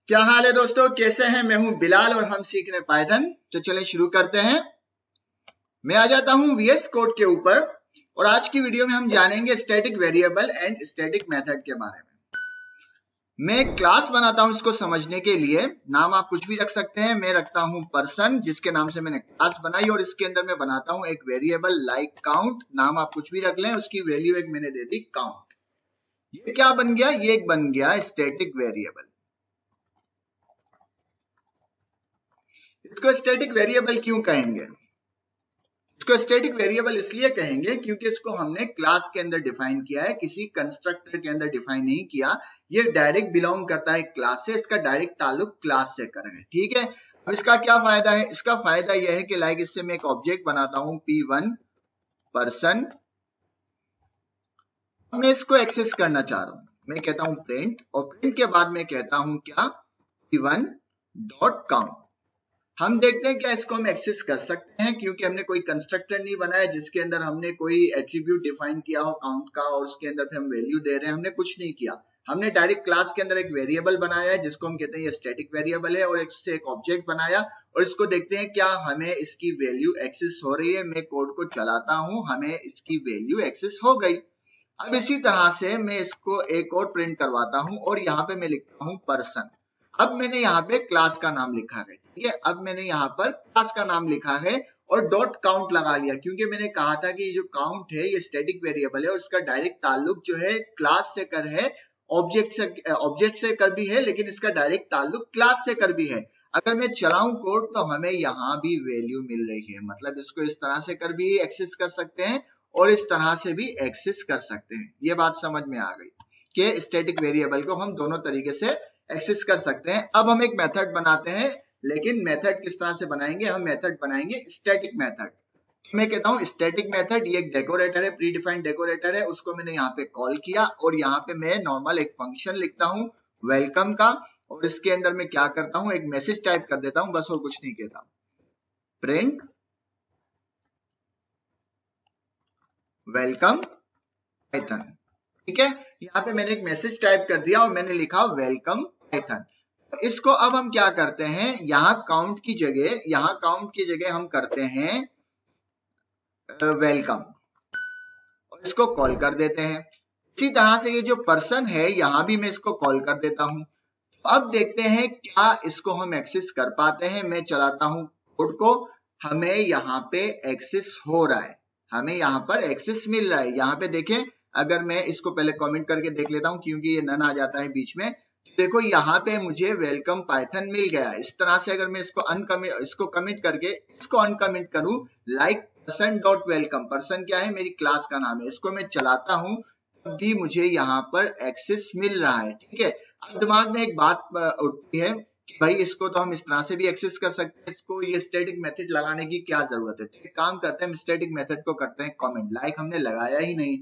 क्या हाल है दोस्तों, कैसे हैं? मैं हूं बिलाल और हम सीख रहे पाइथन। तो चलें शुरू करते हैं। मैं आ जाता हूं VS कोड के ऊपर और आज की वीडियो में हम जानेंगे static variable and static method के बारे में। मैं एक क्लास बनाता हूं इसको समझने के लिए। नाम आप कुछ भी रख सकते हैं। मैं रखता हूं पर्सन, जिसके नाम से मैंने क्लास बनाई, और इसके अंदर मैं बनाता हूं एक वेरिएबल लाइक काउंट। नाम आप कुछ भी रख लें, उसकी वैल्यू एक मैंने दे दी काउंट। ये क्या बन गया? ये एक बन गया स्टैटिक वेरिएबल। इसको स्टैटिक वेरिएबल क्यों कहेंगे? इसको स्टैटिक वेरिएबल इसलिए कहेंगे क्योंकि इसको हमने क्लास के अंदर डिफाइन किया है, किसी कंस्ट्रक्टर के अंदर डिफाइन नहीं किया। ये डायरेक्ट बिलोंग करता है क्लास से, इसका डायरेक्ट ताल्लुक क्लास से करेंगे। ठीक है, अब इसका क्या फायदा है? इसका फायदा यह है कि लाइक इससे मैं एक ऑब्जेक्ट बनाता हूं P1 पर्सन। मैं इसको एक्सेस करना चाह रहा हूं। मैं कहता हूं प्रिंट, और प्रिंट के बाद मैं कहता हूं क्या? P1 dot count. हम देखते हैं क्या इसको हम एक्सेस कर सकते हैं, क्योंकि हमने कोई कंस्ट्रक्टर नहीं बनाया जिसके अंदर हमने कोई एट्रीब्यूट डिफाइन किया हो काउंट का और उसके अंदर फिर हम वैल्यू दे रहे हैं। हमने कुछ नहीं किया। हमने डायरेक्ट क्लास के अंदर एक वेरिएबल बनाया है जिसको हम कहते हैं ये स्टैटिक वेरिएबल है, और इससे एक ऑब्जेक्ट बनाया और इसको देखते हैं क्या हमें इसकी वैल्यू एक्सेस हो रही है। मैं कोड को चलाता हूं, हमें इसकी वैल्यू एक्सेस हो गई। अब इसी तरह से मैं इसको एक और प्रिंट करवाता हूं और यहाँ पे मैं लिखता हूं पर्सन। अब मैंने यहाँ पे क्लास का नाम लिखा है। ठीक है, अब मैंने यहाँ पर क्लास का नाम लिखा है और डॉट काउंट लगा लिया, क्योंकि मैंने कहा था कि ये जो काउंट है ये स्टैटिक वेरिएबल है और इसका डायरेक्ट ताल्लुक जो है क्लास से कर है, ऑब्जेक्ट से कर भी है, लेकिन इसका डायरेक्ट ताल्लुक क्लास से कर भी है। अगर मैं चलाऊं कोड तो हमें यहाँ भी वैल्यू मिल रही है। मतलब इसको इस तरह से कर भी एक्सेस कर सकते हैं और इस तरह से भी एक्सेस कर सकते हैं। ये बात समझ में आ गई कि स्टैटिक वेरिएबल को हम दोनों तरीके से एक्सेस कर सकते हैं। अब हम एक मेथड बनाते हैं, लेकिन मेथड किस तरह से बनाएंगे? हम मेथड बनाएंगे स्टैटिक मेथड। तो मैं कहता हूं स्टैटिक मेथड, ये एक डेकोरेटर है, प्री डिफाइंड डेकोरेटर है। उसको मैंने यहाँ पे कॉल किया और यहाँ पे मैं नॉर्मल एक फंक्शन लिखता हूँ वेलकम का, और इसके अंदर मैं क्या करता हूँ, एक मैसेज टाइप कर देता हूँ, बस और कुछ नहीं कहता। Print welcome Python. ठीक है, यहाँ पे मैंने एक मैसेज टाइप कर दिया और मैंने लिखा वेलकम पाइथन। इसको अब हम क्या करते हैं, यहाँ काउंट की जगह हम करते हैं वेलकम और इसको कॉल कर देते हैं। इसी तरह से ये जो पर्सन है यहाँ भी मैं इसको कॉल कर देता हूं। अब देखते हैं क्या इसको हम एक्सेस कर पाते हैं। मैं चलाता हूं कोड को, हमें यहाँ पे एक्सेस हो रहा है, हमें यहाँ पर एक्सेस मिल रहा है। यहाँ पे देखें, अगर मैं इसको पहले कमेंट करके देख लेता हूं क्योंकि ये नन आ जाता है बीच में। देखो यहाँ पे मुझे वेलकम पाइथन मिल गया। इस तरह से अगर मैं इसको कमिट करके इसको अनकमिट करूं, like person dot welcome, person क्या है? मेरी क्लास का नाम है। इसको मैं चलाता हूं तब भी मुझे यहाँ पर एक्सेस मिल रहा है। ठीक है, अब दिमाग में एक बात उठती है कि भाई इसको तो हम इस तरह से भी एक्सेस कर सकते हैं, इसको ये स्टैटिक मेथड लगाने की क्या जरूरत है? तो एक काम करते हैं, स्टैटिक मेथड को करते हैं कमेंट, लाइक हमने लगाया ही नहीं।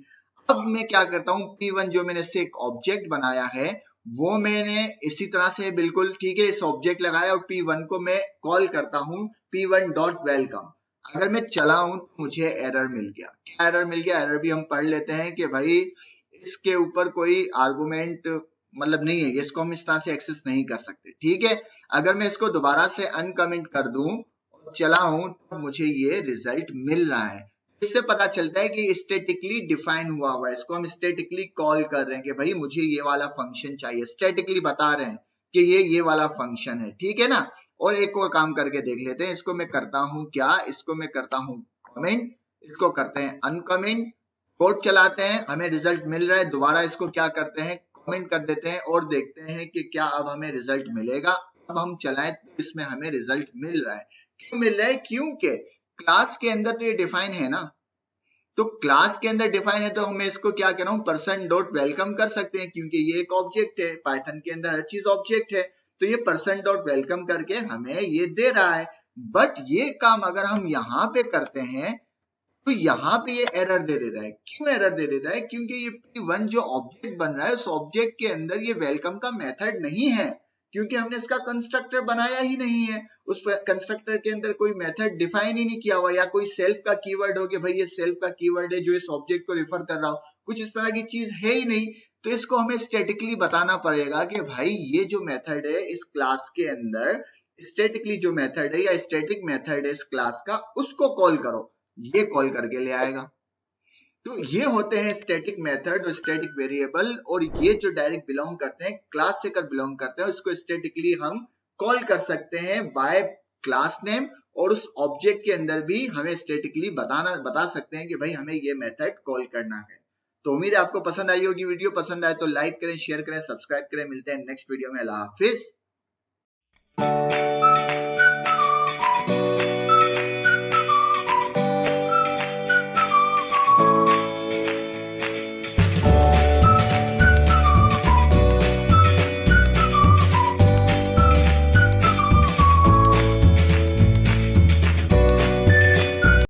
अब मैं क्या करता हूँ, P1 जो मैंने इससे एक ऑब्जेक्ट बनाया है वो मैंने इसी तरह से बिल्कुल ठीक है इस ऑब्जेक्ट लगाया और P1 को मैं कॉल करता हूँ P1 डॉट वेलकम। अगर मैं चलाऊं तो मुझे एरर मिल गया। क्या एरर मिल गया? एरर भी हम पढ़ लेते हैं कि भाई इसके ऊपर कोई आर्गुमेंट मतलब नहीं है, इसको हम इस तरह से एक्सेस नहीं कर सकते। ठीक है, अगर मैं इसको दोबारा से अनकमेंट कर दूं और चलाऊं तो मुझे ये रिजल्ट मिल रहा है। इससे पता चलता है कि स्टैटिकली डिफाइन हुआ हुआ है, इसको हम स्टैटिकली कॉल कर रहे हैं कि भाई मुझे ये वाला फंक्शन चाहिए। स्टैटिकली बता रहे हैं कि ये वाला फंक्शन है। ठीक है ना। और एक और काम करके देख लेते हैं। इसको मैं करता हूं क्या, इसको मैं करता हूं कमेंट, इसको करते हैं अनकमेंट, कोड चलाते हैं, हमें रिजल्ट मिल रहा है। दोबारा इसको क्या करते हैं, कमेंट कर देते हैं और देखते हैं कि क्या अब हमें रिजल्ट मिलेगा। अब हम चलाएं तो इसमें हमें रिजल्ट मिल रहा है। क्यों मिल रहा है? क्योंकि क्लास के अंदर तो ये डिफाइन है ना, तो क्लास के अंदर डिफाइन है तो मैं इसको क्या कर रहा हूं, पर्सन डॉट वेलकम कर सकते हैं, क्योंकि ये एक ऑब्जेक्ट है। पाइथन के अंदर हर चीज ऑब्जेक्ट है, तो ये पर्सन डॉट वेलकम करके हमें ये दे रहा है। बट ये काम अगर हम यहाँ पे करते हैं तो यहाँ पे ये एरर दे देता है। क्यों एरर दे देता है? क्योंकि ये P1 जो ऑब्जेक्ट बन रहा है उस ऑब्जेक्ट के अंदर ये वेलकम का मेथड नहीं है। क्योंकि हमने इसका कंस्ट्रक्टर बनाया ही नहीं है, उस कंस्ट्रक्टर के अंदर कोई मेथड डिफाइन ही नहीं किया हुआ, या कोई सेल्फ का कीवर्ड हो कि भाई ये सेल्फ का कीवर्ड है जो इस ऑब्जेक्ट को रिफर कर रहा हो, कुछ इस तरह की चीज है ही नहीं। तो इसको हमें स्टैटिकली बताना पड़ेगा कि भाई ये जो मेथड है इस क्लास के अंदर, स्टैटिकली जो मेथड है या स्टैटिक मेथड है इस क्लास का, उसको कॉल करो, ये कॉल करके ले आएगा। तो ये होते हैं स्टैटिक मेथड और स्टैटिक वेरिएबल, और ये जो डायरेक्ट बिलोंग करते हैं क्लास से कर बिलोंग करते हैं, उसको स्टैटिकली हम कॉल कर सकते हैं बाय क्लास नेम, और उस ऑब्जेक्ट के अंदर भी हमें स्टैटिकली बता सकते हैं कि भाई हमें ये मेथड कॉल करना है। तो उम्मीद है आपको पसंद आई होगी वीडियो, पसंद आए तो लाइक करें, शेयर करें, सब्सक्राइब करें। मिलते हैं नेक्स्ट वीडियो में। अल्लाह हाफिज।